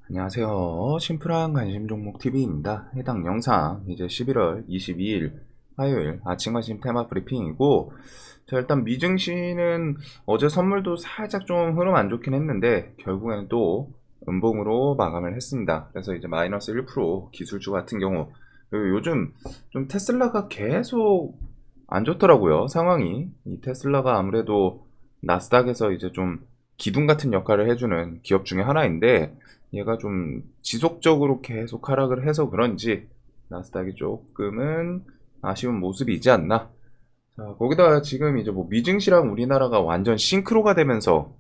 안녕하세요. 심플한 관심 종목 TV입니다. 해당 영상 이제 11월 22일 화요일 아침 관심 테마 브리핑이고, 자, 일단 미증시는 어제 선물도 살짝 좀 흐름 안 좋긴 했는데 결국에는 또 음봉으로 마감을 했습니다. 그래서 이제 마이너스 1% 기술주 같은 경우, 그리고 요즘 좀 테슬라가 계속 안 좋더라고요, 상황이. 이 테슬라가 아무래도 나스닥에서 이제 좀 기둥 같은 역할을 해주는 기업 중에 하나인데, 얘가 좀 지속적으로 계속 하락을 해서 그런지 나스닥이 조금은 아쉬운 모습이지 않나. 자, 거기다가 지금 이제 뭐 미증시랑 우리나라가 완전 싱크로가 되면서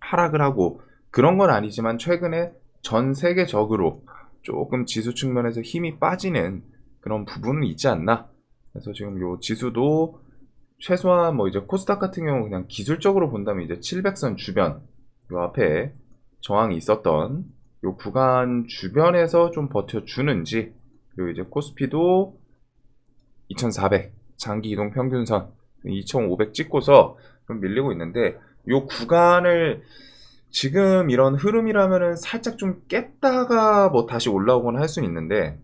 하락을 하고 그런 건 아니지만, 최근에 전 세계적으로 조금 지수 측면에서 힘이 빠지는 그런 부분은 있지 않나. 그래서 지금 요 지수도 최소한 뭐 이제 코스닥 같은 경우 그냥 기술적으로 본다면 이제 700선 주변, 요 앞에 저항이 있었던 요 구간 주변에서 좀 버텨주는지, 그리고 이제 코스피도 2400 장기 이동 평균선 2500 찍고서 좀 밀리고 있는데, 요 구간을 지금 이런 흐름이라면은 살짝 좀 깼다가 뭐 다시 올라오거나 할 수는 있는데,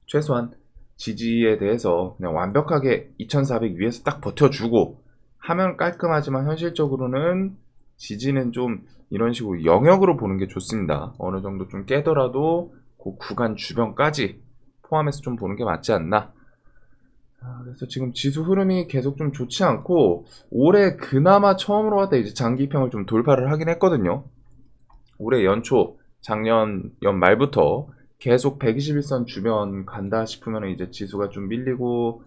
최소한 지지에 대해서 그냥 완벽하게 2400 위에서 딱 버텨주고 하면 깔끔하지만, 현실적으로는 지지는 좀 이런 식으로 영역으로 보는 게 좋습니다. 어느 정도 좀 깨더라도 그 구간 주변까지 포함해서 좀 보는 게 맞지 않나. 그래서 지금 지수 흐름이 계속 좀 좋지 않고, 올해 그나마 처음으로 하다 이제 장기평을 좀 돌파를 하긴 했거든요. 올해 연초, 작년 연말부터 계속 121선 주변 간다 싶으면 이제 지수가 좀 밀리고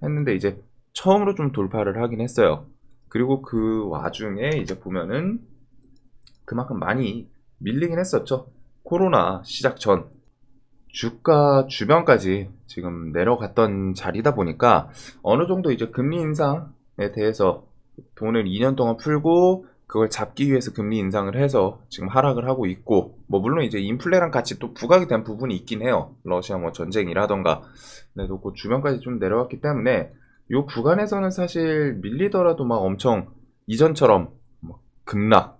했는데, 이제 처음으로 좀 돌파를 하긴 했어요. 그리고 그 와중에 이제 보면은 그만큼 많이 밀리긴 했었죠. 코로나 시작 전 주가 주변까지 지금 내려갔던 자리다 보니까, 어느 정도 이제 금리 인상에 대해서 돈을 2년 동안 풀고 그걸 잡기 위해서 금리 인상을 해서 지금 하락을 하고 있고, 뭐 물론 이제 인플레랑 같이 또 부각이 된 부분이 있긴 해요. 러시아 뭐 전쟁이라던가. 그래도 그 주변까지 좀 내려왔기 때문에 요 구간에서는 사실 밀리더라도 막 엄청 이전처럼 뭐 급락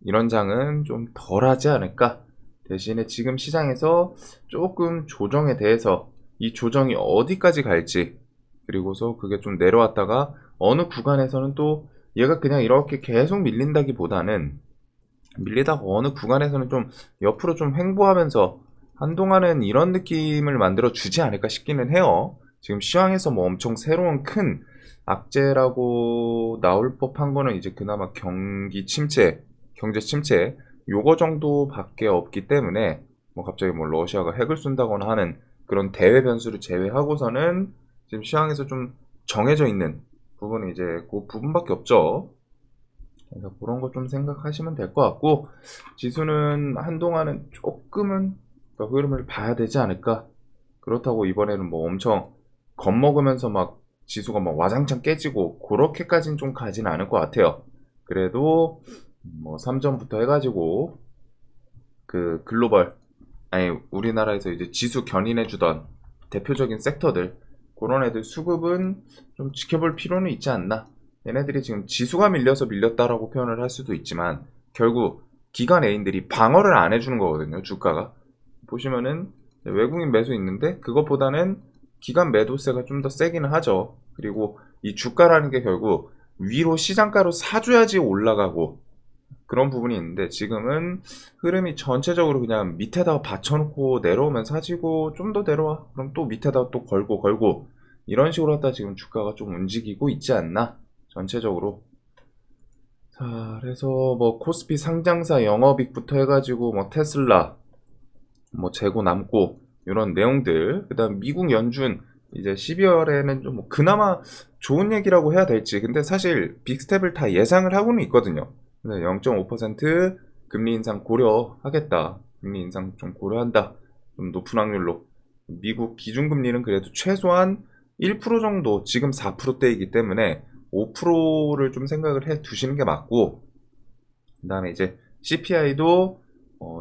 이런 장은 좀 덜하지 않을까. 대신에 지금 시장에서 조금 조정에 대해서, 이 조정이 어디까지 갈지, 그리고서 그게 좀 내려왔다가 어느 구간에서는 또 얘가 그냥 이렇게 계속 밀린다기보다는, 밀리다가 어느 구간에서는 좀 옆으로 좀 횡보하면서 한동안은 이런 느낌을 만들어 주지 않을까 싶기는 해요. 지금 시황에서 뭐 엄청 새로운 큰 악재라고 나올 법한 거는 이제 그나마 경기 침체, 경제 침체 요거 정도밖에 없기 때문에, 뭐 갑자기 뭐 러시아가 핵을 쏜다거나 하는 그런 대외 변수를 제외하고서는 지금 시황에서 좀 정해져 있는 부분은 이제 그 부분밖에 없죠. 그래서 그런 거 좀 생각하시면 될 것 같고, 지수는 한동안은 조금은 더 흐름을 봐야 되지 않을까. 그렇다고 이번에는 뭐 엄청 겁먹으면서 막 지수가 막 와장창 깨지고 그렇게까지는 좀 가진 않을 것 같아요. 그래도 뭐 3점부터 해가지고 그 글로벌, 아니 우리나라에서 이제 지수 견인해주던 대표적인 섹터들, 그런 애들 수급은 좀 지켜볼 필요는 있지 않나. 얘네들이 지금 지수가 밀려서 밀렸다라고 표현을 할 수도 있지만, 결국 기관 애인들이 방어를 안 해주는 거거든요, 주가가. 보시면은 외국인 매수 있는데 그것보다는 기관 매도세가 좀 더 세기는 하죠. 그리고 이 주가라는 게 결국 위로 시장가로 사줘야지 올라가고 그런 부분이 있는데, 지금은 흐름이 전체적으로 그냥 밑에다가 받쳐놓고 내려오면 사지고, 좀 더 내려와 그럼 또 밑에다가 또 걸고 이런 식으로 하다 지금 주가가 좀 움직이고 있지 않나, 전체적으로. 자, 그래서 뭐 코스피 상장사 영업이익부터 해가지고 뭐 테슬라, 뭐 재고 남고 이런 내용들, 그다음 미국 연준 이제 12월에는 좀 뭐 그나마 좋은 얘기라고 해야 될지, 근데 사실 빅스텝을 다 예상을 하고는 있거든요. 0.5% 금리 인상 고려하겠다, 금리 인상 좀 고려한다, 좀 높은 확률로. 미국 기준금리는 그래도 최소한 1% 정도, 지금 4%대이기 때문에 5%를 좀 생각을 해 두시는 게 맞고, 그 다음에 이제 CPI도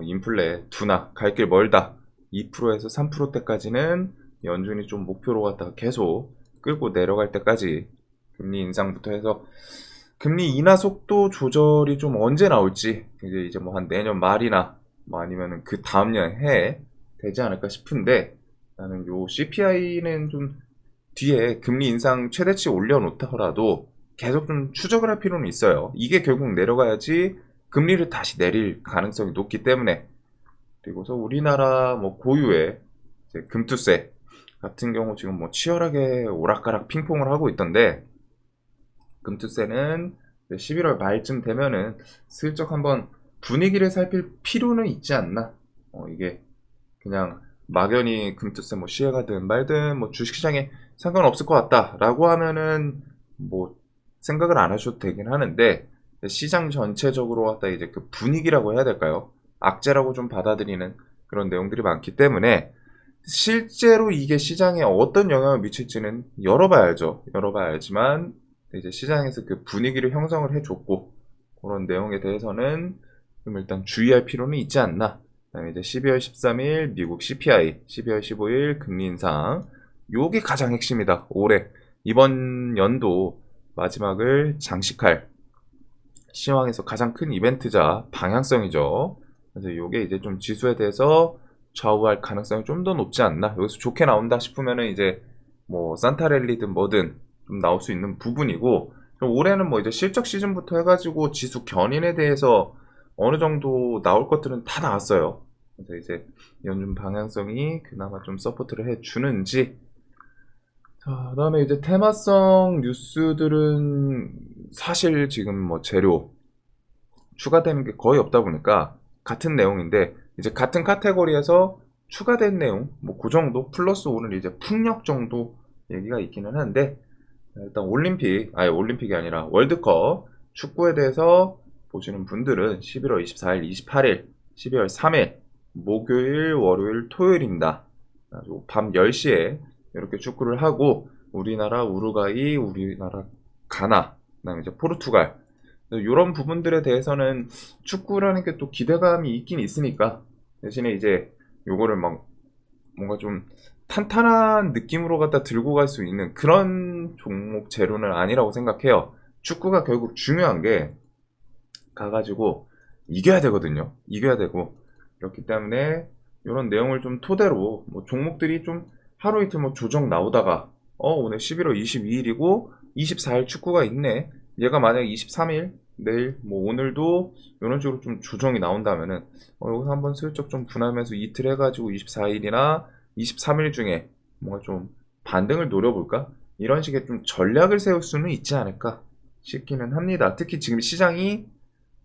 인플레 둔화, 갈 길 멀다, 2%에서 3%대까지는 연준이 좀 목표로 갖다가 계속 끌고 내려갈 때까지 금리 인상부터 해서 금리 인하 속도 조절이 좀 언제 나올지 이제 뭐 한 내년 말이나 뭐 아니면은 그 다음 년 해에 되지 않을까 싶은데, 나는 요 CPI는 좀 뒤에 금리 인상 최대치 올려놓더라도 계속 좀 추적을 할 필요는 있어요. 이게 결국 내려가야지 금리를 다시 내릴 가능성이 높기 때문에. 그리고서 우리나라 뭐 고유의 이제 금투세 같은 경우 지금 뭐 치열하게 오락가락 핑퐁을 하고 있던데, 금투세는 11월 말쯤 되면은 슬쩍 한번 분위기를 살필 필요는 있지 않나. 이게 그냥 막연히 금투세 뭐 시행하든 말든 뭐 주식시장에 상관없을 것 같다라고 하면은 뭐 생각을 안 하셔도 되긴 하는데, 시장 전체적으로 갖다 이제 그 분위기라고 해야 될까요? 악재라고 좀 받아들이는 그런 내용들이 많기 때문에 실제로 이게 시장에 어떤 영향을 미칠지는 열어봐야죠. 열어봐야 알지만 이제 시장에서 그 분위기를 형성을 해줬고, 그런 내용에 대해서는 좀 일단 주의할 필요는 있지 않나. 그다음에 이제 12월 13일 미국 CPI, 12월 15일 금리 인상, 요게 가장 핵심이다. 올해 이번 연도 마지막을 장식할 시황에서 가장 큰 이벤트자 방향성이죠. 그래서 요게 이제 좀 지수에 대해서 좌우할 가능성이 좀 더 높지 않나. 여기서 좋게 나온다 싶으면은 이제 뭐 산타랠리든 뭐든 좀 나올 수 있는 부분이고, 올해는 뭐 이제 실적 시즌부터 해가지고 지수 견인에 대해서 어느 정도 나올 것들은 다 나왔어요. 그래서 이제 이런 좀 방향성이 그나마 좀 서포트를 해주는지. 자, 그다음에 이제 테마성 뉴스들은 사실 지금 뭐 재료 추가되는 게 거의 없다 보니까 같은 내용인데, 이제 같은 카테고리에서 추가된 내용 뭐 그 정도 플러스 오늘 이제 풍력 정도 얘기가 있기는 한데, 일단 올림픽이 아니라 월드컵 축구에 대해서 보시는 분들은 11월 24일, 28일, 12월 3일 목요일, 월요일, 토요일입니다. 밤 10시에 이렇게 축구를 하고, 우리나라 우루과이, 우리나라 가나, 그다음에 이제 포르투갈, 이런 부분들에 대해서는 축구라는 게 또 기대감이 있긴 있으니까, 대신에 이제 요거를 막 뭔가 좀 탄탄한 느낌으로 갖다 들고 갈 수 있는 그런 종목 재료는 아니라고 생각해요. 축구가 결국 중요한 게 가가지고 이겨야 되거든요. 이겨야 되고, 그렇기 때문에 이런 내용을 좀 토대로 뭐 종목들이 좀 하루 이틀 뭐 조정 나오다가 오늘 11월 22일이고 24일 축구가 있네. 얘가 만약 23일 내일 뭐 오늘도 이런 식으로 좀 조정이 나온다면은 여기서 한번 슬쩍 좀 분할하면서 이틀 해가지고 24일이나 23일 중에 뭔가 좀 반등을 노려볼까? 이런 식의 좀 전략을 세울 수는 있지 않을까 싶기는 합니다. 특히 지금 시장이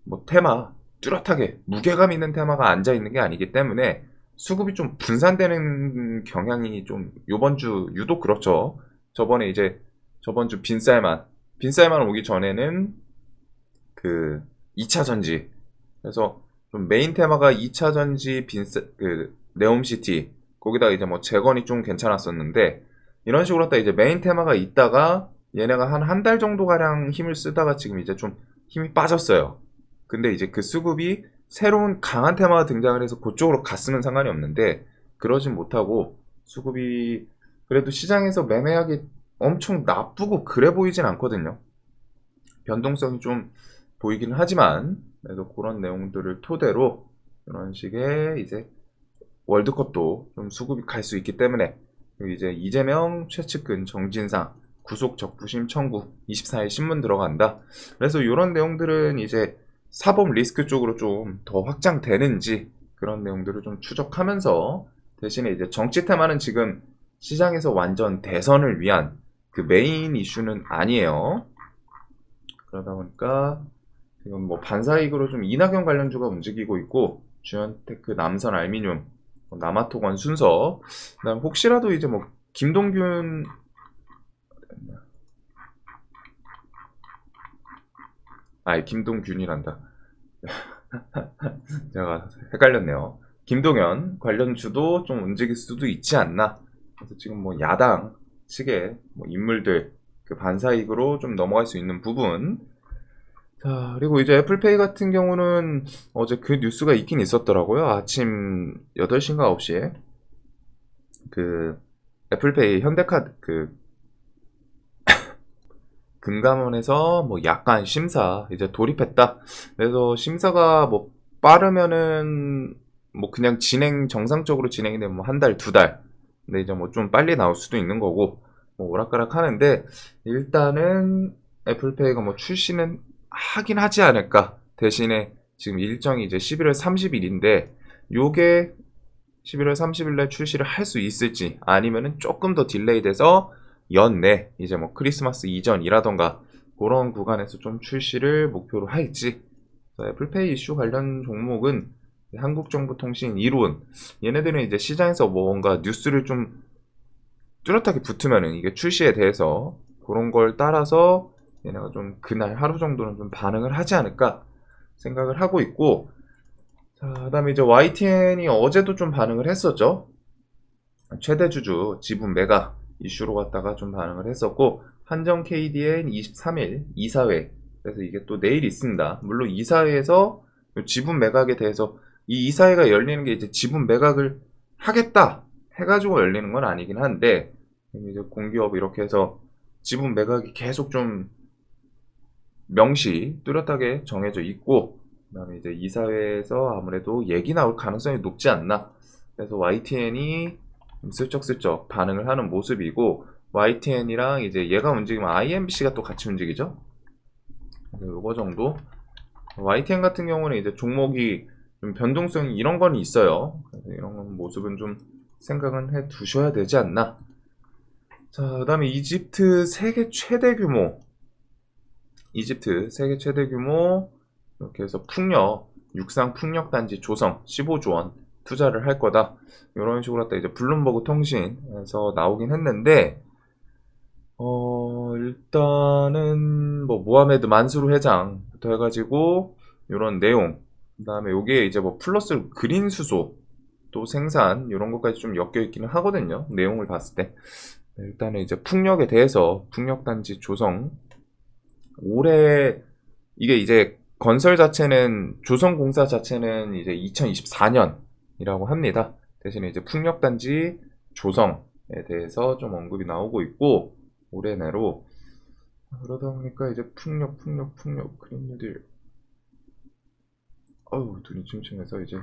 뭐 테마 뚜렷하게 무게감 있는 테마가 앉아 있는 게 아니기 때문에 수급이 좀 분산되는 경향이 좀 요번 주 유독 그렇죠. 저번 주 빈쌀만 오기 전에는 그 2차 전지, 그래서 좀 메인 테마가 2차 전지 그 네옴시티, 거기다가 이제 뭐 재건이 좀 괜찮았었는데, 이런 식으로 했다 이제 메인 테마가 있다가 얘네가 한 달 정도 가량 힘을 쓰다가 지금 이제 좀 힘이 빠졌어요. 근데 이제 그 수급이 새로운 강한 테마가 등장을 해서 그쪽으로 갔으면 상관이 없는데, 그러진 못하고 수급이 그래도 시장에서 매매하기 엄청 나쁘고 그래 보이진 않거든요. 변동성이 좀 보이긴 하지만, 그래도 그런 내용들을 토대로 이런 식의 이제 월드컵도 좀 수급이 갈 수 있기 때문에, 그리고 이제 이재명 최측근 정진상 구속 적부심 청구 24일 신문 들어간다. 그래서 이런 내용들은 이제 사법 리스크 쪽으로 좀 더 확장되는지 그런 내용들을 좀 추적하면서, 대신에 이제 정치 테마는 지금 시장에서 완전 대선을 위한 그 메인 이슈는 아니에요. 그러다 보니까 지금 뭐 반사이익으로 좀 이낙연 관련주가 움직이고 있고, 주연테크, 남선 알미늄, 남아토건 순서, 그다음 혹시라도 이제 뭐 김동균, 김동균이란다. 제가 헷갈렸네요. 김동연 관련주도 좀 움직일 수도 있지 않나. 그래서 지금 뭐 야당 측의 뭐 인물들 그 반사이익으로 좀 넘어갈 수 있는 부분. 자, 그리고 이제 애플페이 같은 경우는 어제 그 뉴스가 있긴 있었더라고요. 아침 8시인가 9시에 그 애플페이 현대카드 그 금감원에서 뭐 약간 심사 이제 돌입했다. 그래서 심사가 뭐 빠르면은 뭐 그냥 정상적으로 진행이 되면 뭐 한 달, 두 달. 근데 이제 뭐 좀 빨리 나올 수도 있는 거고 뭐 오락가락 하는데 일단은 애플페이가 뭐 출시는 하긴 하지 않을까. 대신에 지금 일정이 이제 11월 30일인데 요게 11월 30일날 출시를 할 수 있을지 아니면은 조금 더 딜레이 돼서 연내 이제 뭐 크리스마스 이전이라던가 그런 구간에서 좀 출시를 목표로 할지. 애플페이 이슈 관련 종목은 한국정보통신, 이론 얘네들은 이제 시장에서 뭔가 뉴스를 좀 뚜렷하게 붙으면은 이게 출시에 대해서 그런 걸 따라서 얘네가 좀 그날 하루 정도는 좀 반응을 하지 않을까 생각을 하고 있고, 자, 그다음에 이제 YTN이 어제도 좀 반응을 했었죠. 최대 주주 지분 매각 이슈로 갖다가 좀 반응을 했었고, 한정 KDN 23일 이사회, 그래서 이게 또 내일 있습니다. 물론 이사회에서 지분 매각에 대해서 이 이사회가 열리는 게 이제 지분 매각을 하겠다 해가지고 열리는 건 아니긴 한데, 이제 공기업 이렇게 해서 지분 매각이 계속 좀 명시 뚜렷하게 정해져 있고, 그다음에 이제 이사회에서 아무래도 얘기 나올 가능성이 높지 않나. 그래서 YTN이 슬쩍슬쩍 반응을 하는 모습이고, YTN이랑 이제 얘가 움직이면 IMBC가 또 같이 움직이죠. 요거 정도. YTN 같은 경우는 이제 종목이 좀 변동성이 이런 건 있어요. 그래서 이런 모습은 좀 생각은 해 두셔야 되지 않나. 자, 그다음에 이집트 세계 최대 규모 이렇게 해서 육상 풍력단지 조성 15조 원 투자를 할 거다. 이런 식으로 했다. 이제 블룸버그 통신에서 나오긴 했는데, 일단은 뭐 모하메드 만수르 회장부터 해가지고 이런 내용, 그다음에 요게 이제 뭐 플러스 그린 수소 또 생산 이런 것까지 좀 엮여 있기는 하거든요. 내용을 봤을 때. 일단은 이제 풍력에 대해서 풍력단지 조성 올해 이게 이제 건설 자체는 조성공사 자체는 이제 2024년이라고 합니다. 대신에 이제 풍력단지 조성에 대해서 좀 언급이 나오고 있고 올해 내로 그러다 보니까 이제 풍력 그린 뉴딜 눈이 침침해서 이제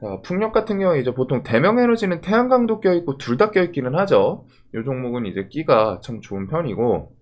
자 풍력 같은 경우에 이제 보통 대명에너지는 태양광도 껴있고 둘 다 껴있기는 하죠. 이 종목은 이제 끼가 참 좋은 편이고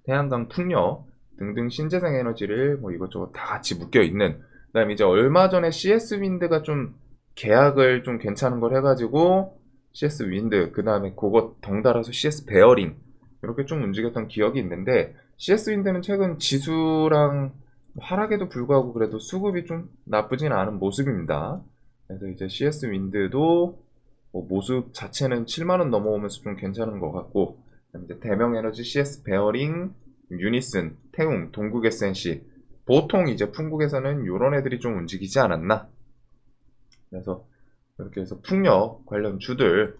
태양광, 풍력 등등 신재생 에너지를 뭐 이것저것 다 같이 묶여 있는. 그다음에 이제 얼마 전에 CS 윈드가 좀 계약을 좀 괜찮은 걸 해가지고 CS 윈드, 그다음에 그거 덩달아서 CS 베어링 이렇게 좀 움직였던 기억이 있는데, CS 윈드는 최근 지수랑 하락에도 불구하고 그래도 수급이 좀 나쁘진 않은 모습입니다. 그래서 이제 CS 윈드도 뭐 모습 자체는 7만 원 넘어오면서 좀 괜찮은 것 같고, 이제 대명에너지, CS 베어링, 유니슨, 태웅, 동국 SNC 보통 이제 풍국에서는 이런 애들이 좀 움직이지 않았나. 그래서 이렇게 해서 풍력 관련 주들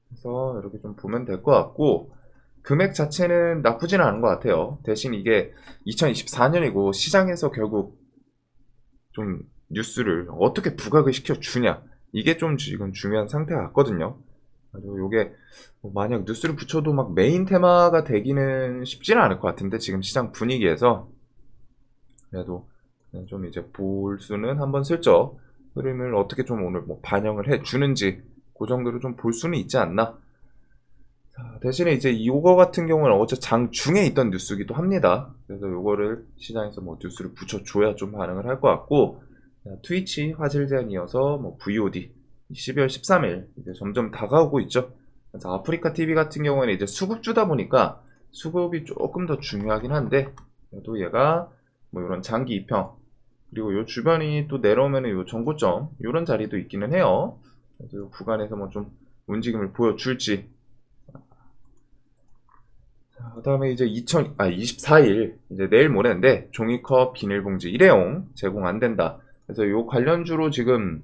그래서 이렇게 좀 보면 될 것 같고, 금액 자체는 나쁘진 않은 것 같아요. 대신 이게 2024년이고 시장에서 결국 좀 뉴스를 어떻게 부각을 시켜주냐 이게 좀 지금 중요한 상태 같거든요. 그리고 요게 만약 뉴스를 붙여도 막 메인 테마가 되기는 쉽지는 않을 것 같은데 지금 시장 분위기에서 그래도 좀 이제 볼 수는 한번 슬쩍 흐름을 어떻게 좀 오늘 뭐 반영을 해 주는지 그 정도로 좀 볼 수는 있지 않나. 자, 대신에 이제 이거 같은 경우는 어제 장중에 있던 뉴스기도 합니다. 그래서 요거를 시장에서 뭐 뉴스를 붙여줘야 좀 반응을 할 것 같고, 트위치 화질 제한이어서 뭐 VOD 12월 13일 이제 점점 다가오고 있죠. 그래서 아프리카 TV 같은 경우에는 이제 수급주다 보니까 수급이 조금 더 중요하긴 한데, 그래도 얘가 뭐 이런 장기 입형 그리고 요 주변이 또 내려오면은 요 정고점 이런 자리도 있기는 해요. 그래서 요 구간에서 뭐 좀 움직임을 보여줄지. 그 다음에 이제 24일 이제 내일 모레인데 종이컵 비닐봉지 일회용 제공 안 된다. 그래서 요 관련주로 지금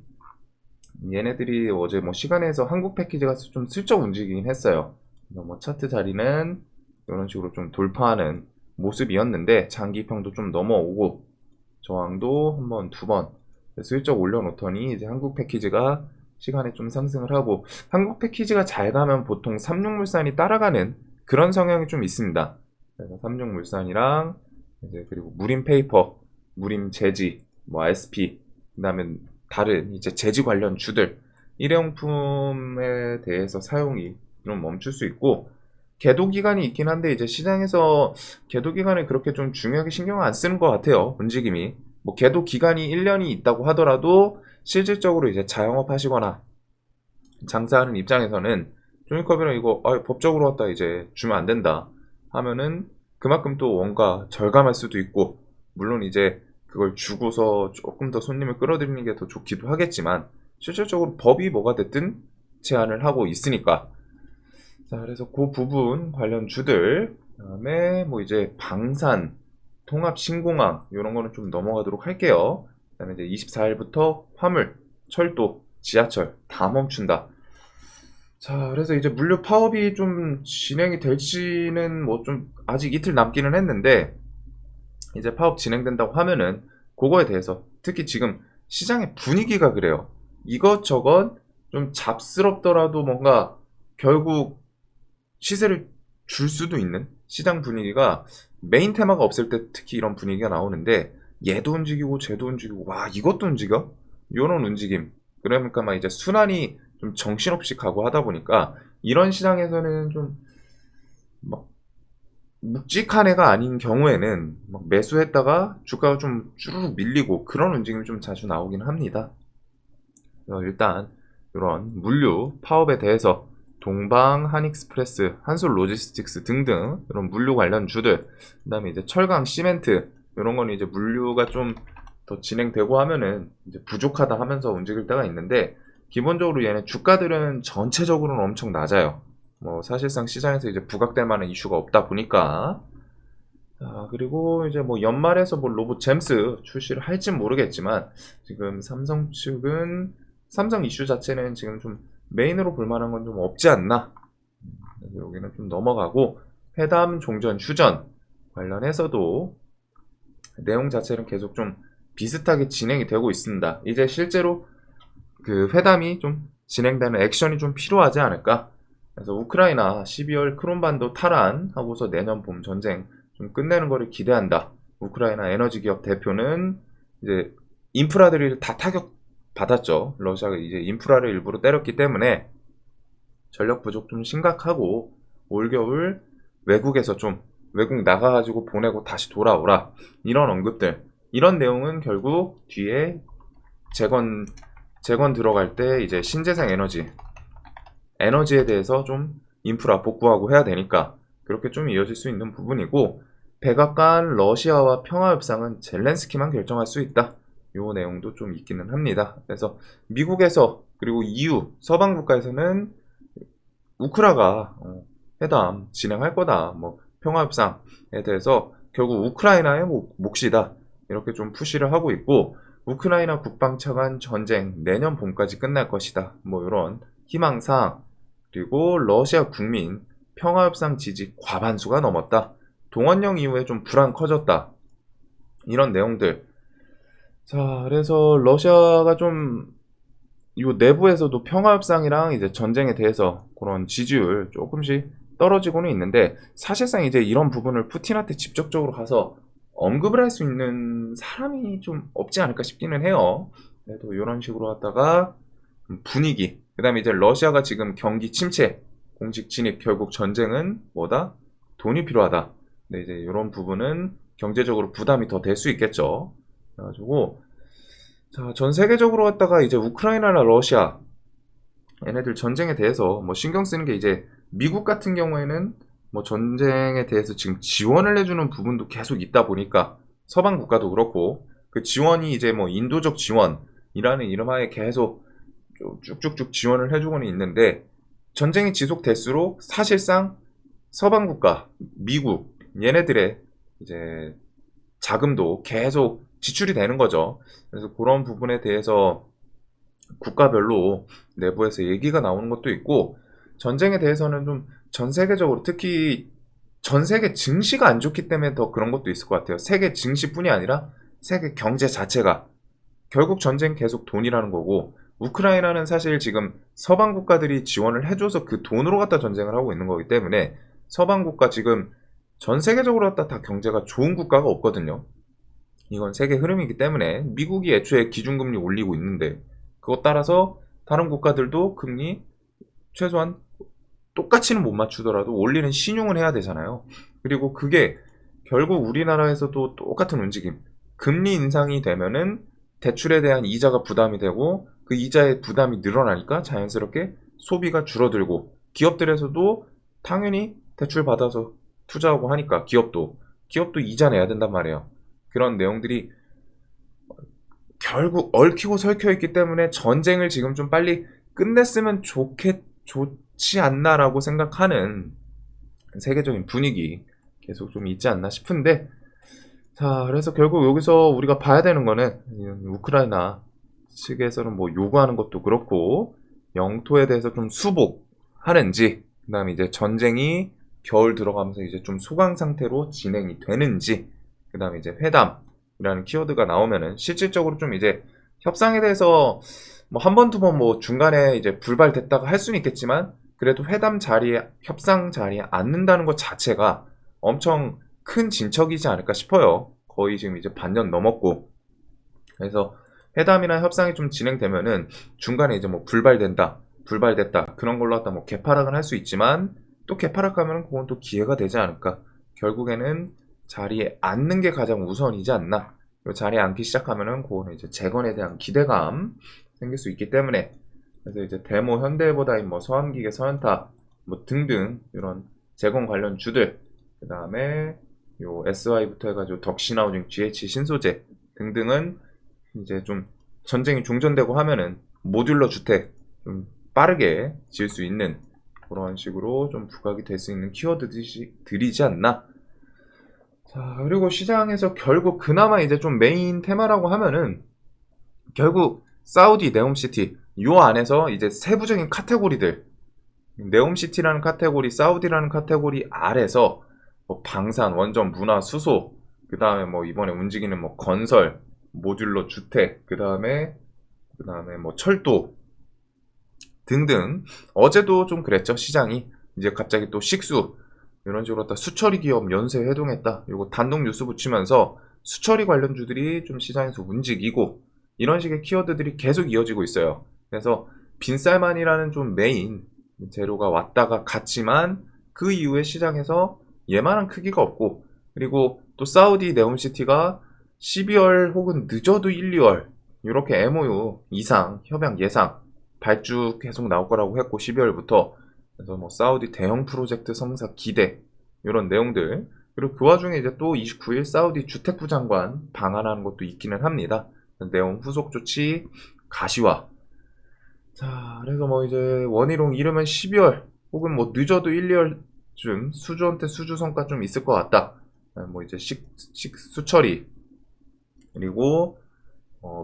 얘네들이 어제 뭐 시간에서 한국 패키지가 좀 슬쩍 움직이긴 했어요. 뭐 차트 자리는 이런 식으로 좀 돌파하는 모습이었는데 장기평도 좀 넘어오고 저항도 한 번, 두 번 슬쩍 올려놓더니 이제 한국 패키지가 시간에 좀 상승을 하고, 한국 패키지가 잘 가면 보통 삼육물산이 따라가는 그런 성향이 좀 있습니다. 그래서 삼성물산이랑 이제 그리고 무림페이퍼, 무림재지, 뭐 SP, 그다음에 다른 이제 재지 관련 주들 일회용품에 대해서 사용이 좀 멈출 수 있고 계도 기간이 있긴 한데 이제 시장에서 계도 기간을 그렇게 좀 중요하게 신경 안 쓰는 것 같아요. 움직임이. 뭐 계도 기간이 1년이 있다고 하더라도 실질적으로 이제 자영업 하시거나 장사하는 입장에서는 종이컵이랑 이거 법적으로 갖다 이제 주면 안 된다 하면은 그만큼 또 원가 절감할 수도 있고 물론 이제 그걸 주고서 조금 더 손님을 끌어들이는 게 더 좋기도 하겠지만 실질적으로 법이 뭐가 됐든 제한을 하고 있으니까 자 그래서 그 부분 관련 주들 그다음에 뭐 이제 방산 통합 신공항 이런 거는 좀 넘어가도록 할게요. 그다음에 이제 24일부터 화물 철도 지하철 다 멈춘다. 자, 그래서 이제 물류 파업이 좀 진행이 될지는 뭐 좀 아직 이틀 남기는 했는데 이제 파업 진행된다고 하면은 그거에 대해서 특히 지금 시장의 분위기가 그래요. 이것저것 좀 잡스럽더라도 뭔가 결국 시세를 줄 수도 있는 시장 분위기가 메인 테마가 없을 때 특히 이런 분위기가 나오는데 얘도 움직이고 쟤도 움직이고 와 이것도 움직여? 요런 움직임. 그러니까 막 이제 순환이 좀 정신없이 가고 하다 보니까 이런 시장에서는 좀 막 묵직한 애가 아닌 경우에는 막 매수했다가 주가가 좀 쭈르륵 밀리고 그런 움직임이 좀 자주 나오긴 합니다. 일단 이런 물류 파업에 대해서 동방, 한익스프레스, 한솔로지스틱스 등등 이런 물류 관련 주들, 그다음에 이제 철강, 시멘트 이런 거는 이제 물류가 좀 더 진행되고 하면은 이제 부족하다 하면서 움직일 때가 있는데 기본적으로 얘네 주가들은 전체적으로는 엄청 낮아요. 뭐 사실상 시장에서 이제 부각될 만한 이슈가 없다 보니까 그리고 이제 뭐 연말에서 뭐 로봇 잼스 출시를 할진 모르겠지만 지금 삼성 측은 삼성 이슈 자체는 지금 좀 메인으로 볼 만한 건 좀 없지 않나. 그래서 여기는 좀 넘어가고 회담 종전 휴전 관련해서도 내용 자체는 계속 좀 비슷하게 진행이 되고 있습니다. 이제 실제로 그 회담이 좀 진행되는 액션이 좀 필요하지 않을까. 그래서 우크라이나 12월 크롬반도 탈환하고서 내년 봄 전쟁 좀 끝내는 거를 기대한다. 우크라이나 에너지 기업 대표는 이제 인프라들이 다 타격 받았죠. 러시아가 이제 인프라를 일부러 때렸기 때문에 전력 부족 좀 심각하고 올겨울 외국에서 좀 외국 나가가지고 보내고 다시 돌아오라 이런 언급들 이런 내용은 결국 뒤에 재건 들어갈 때 이제 신재생 에너지에 대해서 좀 인프라 복구하고 해야 되니까 그렇게 좀 이어질 수 있는 부분이고 백악관 러시아와 평화협상은 젤렌스키만 결정할 수 있다. 요 내용도 좀 있기는 합니다. 그래서 미국에서 그리고 EU 서방 국가에서는 우크라가 회담 진행할 거다. 뭐 평화협상에 대해서 결국 우크라이나의 몫이다. 이렇게 좀 푸시를 하고 있고 우크라이나 국방차관 전쟁 내년 봄까지 끝날 것이다. 뭐 이런 희망사항 그리고 러시아 국민 평화협상 지지 과반수가 넘었다. 동원령 이후에 좀 불안 커졌다. 이런 내용들. 자, 그래서 러시아가 좀 이 내부에서도 평화협상이랑 이제 전쟁에 대해서 그런 지지율 조금씩 떨어지고는 있는데 사실상 이제 이런 부분을 푸틴한테 직접적으로 가서 언급을 할 수 있는 사람이 좀 없지 않을까 싶기는 해요. 그래도 이런 식으로 하다가 분위기, 그 다음에 이제 러시아가 지금 경기 침체, 공식 진입, 결국 전쟁은 뭐다? 돈이 필요하다. 근데 이제 이런 부분은 경제적으로 부담이 더 될 수 있겠죠. 그래가지고 자, 전 세계적으로 갖다가 이제 우크라이나나 러시아 얘네들 전쟁에 대해서 뭐 신경 쓰는 게 이제 미국 같은 경우에는 뭐 전쟁에 대해서 지금 지원을 해주는 부분도 계속 있다 보니까 서방 국가도 그렇고 그 지원이 이제 뭐 인도적 지원이라는 이름하에 계속 쭉쭉쭉 지원을 해주고는 있는데 전쟁이 지속될수록 사실상 서방 국가, 미국 얘네들의 이제 자금도 계속 지출이 되는 거죠. 그래서 그런 부분에 대해서 국가별로 내부에서 얘기가 나오는 것도 있고 전쟁에 대해서는 좀 전 세계적으로 특히 전 세계 증시가 안 좋기 때문에 더 그런 것도 있을 것 같아요. 세계 증시뿐이 아니라 세계 경제 자체가 결국 전쟁 계속 돈이라는 거고 우크라이나는 사실 지금 서방 국가들이 지원을 해줘서 그 돈으로 갖다 전쟁을 하고 있는 거기 때문에 서방 국가 지금 전 세계적으로 다 경제가 좋은 국가가 없거든요. 이건 세계 흐름이기 때문에 미국이 애초에 기준금리 올리고 있는데 그것 따라서 다른 국가들도 금리 최소한 똑같이는 못 맞추더라도 올리는 신용을 해야 되잖아요. 그리고 그게 결국 우리나라에서도 똑같은 움직임. 금리 인상이 되면은 대출에 대한 이자가 부담이 되고 그 이자의 부담이 늘어나니까 자연스럽게 소비가 줄어들고 기업들에서도 당연히 대출 받아서 투자하고 하니까 기업도 이자 내야 된단 말이에요. 그런 내용들이 결국 얽히고 설켜 있기 때문에 전쟁을 지금 좀 빨리 끝냈으면 좋지 않나라고 생각하는 세계적인 분위기 계속 좀 있지 않나 싶은데, 자, 그래서 결국 여기서 우리가 봐야 되는 거는 우크라이나 측에서는 뭐 요구하는 것도 그렇고 영토에 대해서 좀 수복하는지, 그다음에 이제 전쟁이 겨울 들어가면서 이제 좀 소강 상태로 진행이 되는지, 그다음에 이제 회담이라는 키워드가 나오면은 실질적으로 좀 이제 협상에 대해서 뭐 한 번, 두 번 뭐 중간에 이제 불발됐다가 할 수는 있겠지만 그래도 회담 자리에, 협상 자리에 앉는다는 것 자체가 엄청 큰 진척이지 않을까 싶어요. 거의 지금 이제 반년 넘었고. 그래서 회담이나 협상이 좀 진행되면은 중간에 이제 뭐 불발됐다. 그런 걸로 갖다 뭐 개파락은 할 수 있지만 또 개파락하면은 그건 또 기회가 되지 않을까. 결국에는 자리에 앉는 게 가장 우선이지 않나. 그리고 자리에 앉기 시작하면은 그거는 이제 재건에 대한 기대감 생길 수 있기 때문에, 그래서 이제 데모, 현대해보다인 뭐 서한기계, 서현타 뭐 등등 이런 재건 관련 주들, 그 다음에 요 SY부터 해가지고 덕신하우징, GH 신소재 등등은 이제 좀 전쟁이 종전되고 하면은 모듈러 주택 좀 빠르게 지을 수 있는 그런 식으로 좀 부각이 될 수 있는 키워드들이지 않나. 자, 그리고 시장에서 결국 그나마 이제 좀 메인 테마라고 하면은 결국 사우디 네옴시티 요 안에서 이제 세부적인 카테고리들, 네옴시티라는 카테고리, 사우디라는 카테고리 아래서 뭐 방산, 원전, 문화, 수소, 그 다음에 뭐 이번에 움직이는 뭐 건설, 모듈러 주택, 그 다음에 뭐 철도 등등. 어제도 좀 그랬죠, 시장이. 이제 갑자기 또 식수 이런 식으로 다 수처리 기업 연쇄 회동했다, 이거 단독 뉴스 붙이면서 수처리 관련주들이 좀 시장에서 움직이고 이런 식의 키워드들이 계속 이어지고 있어요. 그래서 빈쌀만이라는 좀 메인 재료가 왔다가 갔지만 그 이후에 시장에서 얘만한 크기가 없고, 그리고 또 사우디 네옴시티가 12월 혹은 늦어도 1, 2월 이렇게 MOU 이상 협약 예상 발주 계속 나올 거라고 했고 12월부터. 그래서 뭐 사우디 대형 프로젝트 성사 기대 이런 내용들, 그리고 그 와중에 이제 또 29일 사우디 주택부 장관 방한하는 것도 있기는 합니다. 내용 후속 조치 가시화. 자, 그래서 뭐 이제 원희룡 이르면 12월 혹은 뭐 늦어도 1, 2월쯤 수주한테 수주 성과 좀 있을 것 같다. 뭐 이제 수처리, 그리고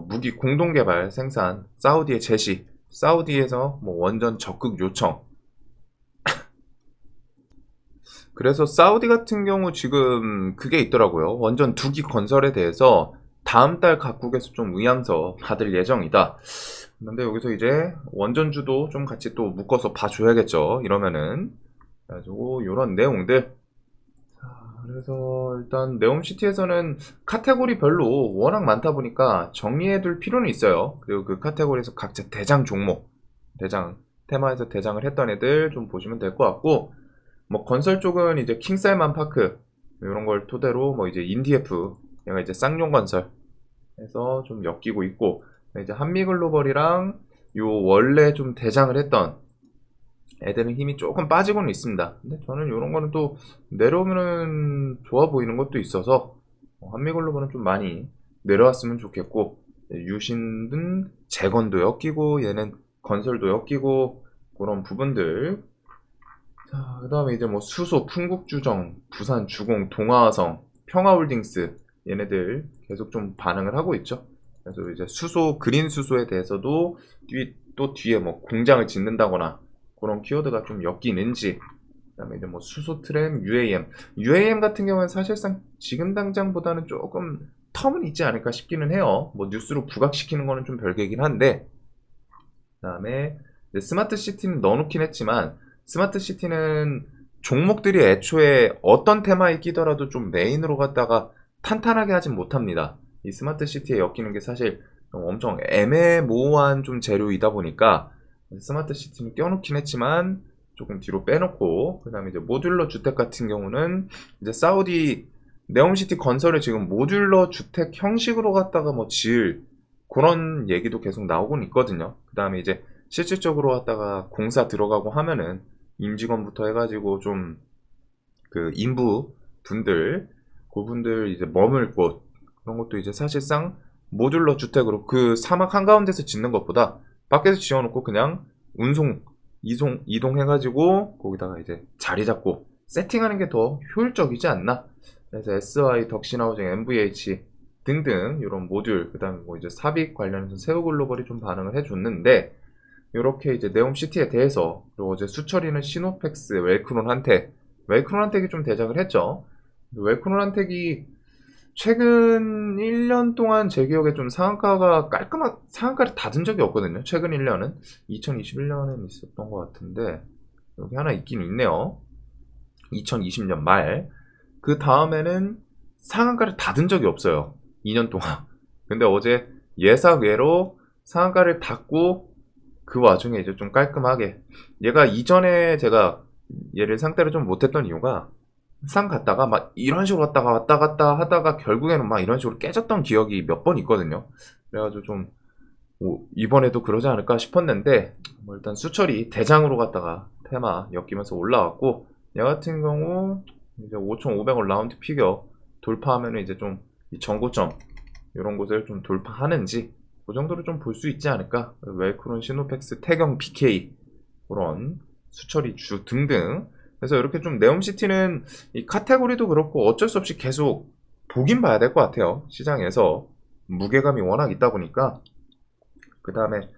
무기 공동개발 생산 사우디에 제시, 사우디에서 뭐 원전 적극 요청. 그래서 사우디 같은 경우 지금 그게 있더라고요. 원전 2기 건설에 대해서 다음 달 각국에서 좀 의향서 받을 예정이다. 근데 여기서 이제 원전주도 좀 같이 또 묶어서 봐줘야겠죠, 이러면은. 그래가지고 이런 내용들. 그래서 일단 네옴시티에서는 카테고리별로 워낙 많다 보니까 정리해둘 필요는 있어요. 그리고 그 카테고리에서 각자 대장 종목, 테마에서 대장을 했던 애들 좀 보시면 될 것 같고, 뭐 건설 쪽은 이제 킹살만 파크 이런 걸 토대로 뭐 이제 인디에프, 얘가 이제 쌍용건설 해서 좀 엮이고 있고, 이제 한미글로벌이랑 요 원래 좀 대장을 했던 애들은 힘이 조금 빠지고는 있습니다. 근데 저는 이런 거는 또 내려오면은 좋아 보이는 것도 있어서 한미글로벌은 좀 많이 내려왔으면 좋겠고, 유신은 재건도 엮이고 얘는 건설도 엮이고 그런 부분들. 자, 그 다음에 이제 뭐 수소, 풍국주정, 부산주공, 동아화성, 평화홀딩스 얘네들 계속 좀 반응을 하고 있죠. 그래서 이제 수소, 그린 수소에 대해서도 또 뒤에 뭐 공장을 짓는다거나 그런 키워드가 좀 엮이는지. 그다음에 이제 뭐 수소 트램, UAM 같은 경우는 사실상 지금 당장보다는 조금 텀은 있지 않을까 싶기는 해요. 뭐 뉴스로 부각시키는 거는 좀 별개이긴 한데. 그다음에 스마트 시티는 넣어놓긴 했지만 스마트 시티는 종목들이 애초에 어떤 테마에 끼더라도 좀 메인으로 갔다가 탄탄하게 하진 못합니다. 이 스마트 시티에 엮이는 게 사실 엄청 애매모호한 좀 재료이다 보니까 스마트 시티는 껴놓긴 했지만 조금 뒤로 빼놓고, 그 다음에 이제 모듈러 주택 같은 경우는 이제 사우디 네옴시티 건설을 지금 모듈러 주택 형식으로 갖다가 뭐 지을 그런 얘기도 계속 나오곤 있거든요. 그 다음에 이제 실질적으로 갖다가 공사 들어가고 하면은 임직원부터 해가지고 좀 그 인부 분들, 그분들 이제 머물 곳, 그런 것도 이제 사실상 모듈러 주택으로 그 사막 한가운데서 짓는 것보다 밖에서 지어놓고 그냥 운송, 이동해가지고 거기다가 이제 자리 잡고 세팅하는 게 더 효율적이지 않나. 그래서 SY, 덕신하우징, MVH 등등 이런 모듈, 그 다음에 뭐 이제 삽입 관련해서 세우글로벌이 좀 반응을 해줬는데, 이렇게 이제 네옴시티에 대해서, 그리고 어제 수철이는 시노펙스, 웰크론한텍이 좀 대작을 했죠. 웰크론한텍이 최근 1년 동안 제 기억에 좀 상한가를 닫은 적이 없거든요. 최근 1년은 2021년에 있었던 것 같은데, 여기 하나 있긴 있네요. 2020년 말. 그 다음에는 상한가를 닫은 적이 없어요. 2년 동안. 근데 어제 예상외로 상한가를 닫고, 그 와중에 이제 좀 깔끔하게, 얘가 이전에 제가 얘를 상대를 좀 못했던 이유가, 상 갔다가 막 이런 식으로 갔다가 왔다 갔다 하다가 결국에는 막 이런 식으로 깨졌던 기억이 몇 번 있거든요. 그래가지고 좀 이번에도 그러지 않을까 싶었는데, 뭐 일단 수철이 대장으로 갔다가 테마 엮이면서 올라왔고, 얘 같은 경우 이제 5,500원 라운드 피겨 돌파하면은 이제 좀 이 전고점 이런 곳을 좀 돌파하는지 그 정도로 좀 볼 수 있지 않을까. 웰크론, 시노펙스, 태경, BK 그런 수철이 주 등등. 그래서 이렇게 좀 네옴시티는 이 카테고리도 그렇고 어쩔 수 없이 계속 보긴 봐야 될 것 같아요. 시장에서 무게감이 워낙 있다 보니까. 그 다음에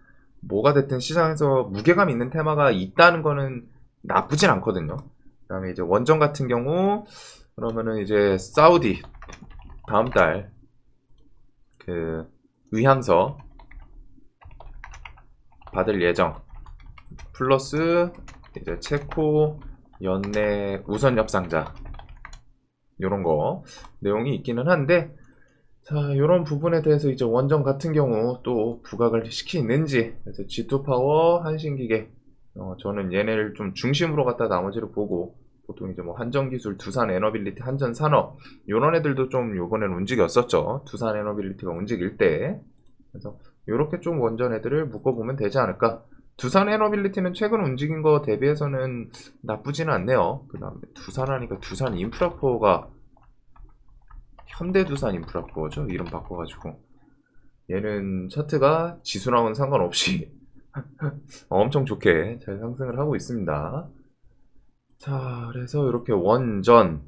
뭐가 됐든 시장에서 무게감 있는 테마가 있다는 거는 나쁘진 않거든요. 그 다음에 이제 원전 같은 경우, 그러면은 이제 사우디 다음 달 그 의향서 받을 예정, 플러스 이제 체코 연내 우선 협상자 요런 거 내용이 있기는 한데, 자, 요런 부분에 대해서 이제 원전 같은 경우 또 부각을 시키는지, 그래서 G2 파워, 한신기계, 저는 얘네를 좀 중심으로 갖다 나머지를 보고, 보통 이제 뭐 한전기술, 두산에너빌리티, 한전산업 요런 애들도 좀 요번에는 움직였었죠. 두산에너빌리티가 움직일 때. 그래서 요렇게 좀 원전 애들을 묶어보면 되지 않을까. 두산에너빌리티는 최근 움직인 거 대비해서는 나쁘지는 않네요. 그 다음에 두산하니까 두산인프라코어가 현대두산인프라코어죠. 이름 바꿔가지고. 얘는 차트가 지수랑은 상관없이 엄청 좋게 잘 상승을 하고 있습니다. 자, 그래서 이렇게 원전,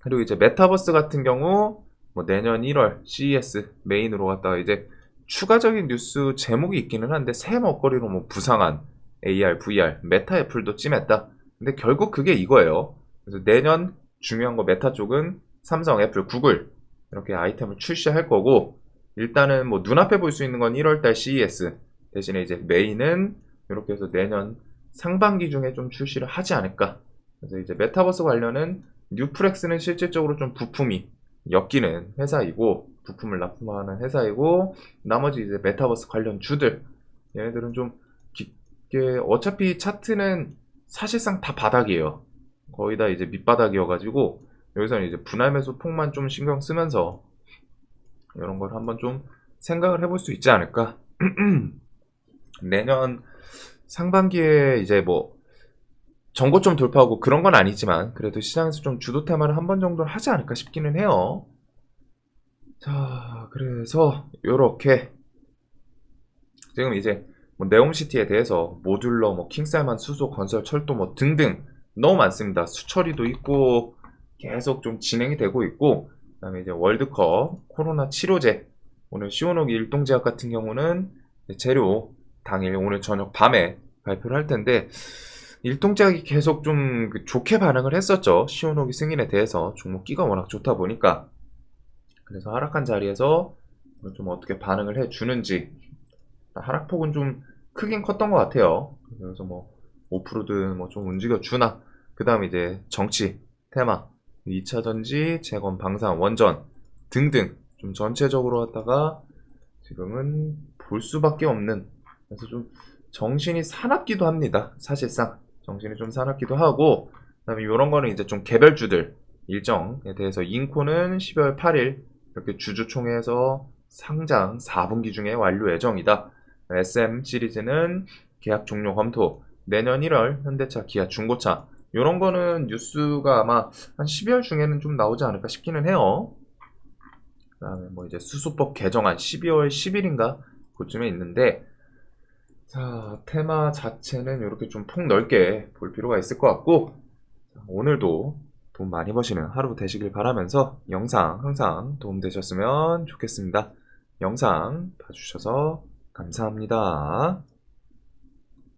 그리고 이제 메타버스 같은 경우 뭐 내년 1월 CES 메인으로 갔다가 이제 추가적인 뉴스 제목이 있기는 한데, 새 먹거리로 뭐 부상한 AR, VR, 메타 애플도 찜했다. 근데 결국 그게 이거예요. 그래서 내년 중요한 거 메타 쪽은 삼성, 애플, 구글 이렇게 아이템을 출시할 거고, 일단은 뭐 눈앞에 볼 수 있는 건 1월달 CES 대신에 이제 메인은 이렇게 해서 내년 상반기 중에 좀 출시를 하지 않을까. 그래서 이제 메타버스 관련은 뉴프렉스는 실질적으로 좀 부품이 엮이는 회사이고, 부품을 납품하는 회사이고, 나머지 이제 메타버스 관련 주들, 얘네들은 좀 깊게, 어차피 차트는 사실상 다 바닥이에요. 거의 다 이제 밑바닥이어가지고 여기서는 이제 분할 매수 폭만 좀 신경 쓰면서 이런 걸 한번 좀 생각을 해볼 수 있지 않을까. 내년 상반기에 이제 뭐 전고점 돌파하고 그런 건 아니지만 그래도 시장에서 좀 주도 테마를 한 번 정도는 하지 않을까 싶기는 해요. 자, 그래서 요렇게 지금 이제 뭐 네옴시티에 대해서 모듈러, 뭐 킹살만, 수소, 건설, 철도 뭐 등등 너무 많습니다. 수처리도 있고 계속 좀 진행이 되고 있고, 그다음에 이제 월드컵 코로나 치료제, 오늘 시오노기 일동제약 같은 경우는 재료 당일 오늘 저녁 밤에 발표를 할 텐데, 일동제약이 계속 좀 좋게 반응을 했었죠. 시오노기 승인에 대해서 종목기가 워낙 좋다 보니까. 그래서 하락한 자리에서 좀 어떻게 반응을 해주는지, 하락폭은 좀 크긴 컸던 것 같아요. 그래서 뭐 5%든 뭐 좀 움직여주나. 그 다음 이제 정치, 테마, 2차 전지, 재건, 방산, 원전 등등 좀 전체적으로 하다가 지금은 볼 수밖에 없는, 그래서 좀 정신이 사납기도 합니다. 사실상 정신이 좀 사납기도 하고, 그다음에 이런 거는 이제 좀 개별주들 일정에 대해서 인코는 12월 8일 이렇게 주주총회에서 상장 4분기 중에 완료 예정이다. SM 시리즈는 계약 종료 검토, 내년 1월 현대차, 기아, 중고차 이런 거는 뉴스가 아마 한 12월 중에는 좀 나오지 않을까 싶기는 해요. 그다음에 뭐 이제 수수법 개정안 12월 10일인가 그쯤에 있는데, 자, 테마 자체는 이렇게 좀 폭넓게 볼 필요가 있을 것 같고, 오늘도 돈 많이 버시는 하루 되시길 바라면서 영상 항상 도움되셨으면 좋겠습니다. 영상 봐주셔서 감사합니다.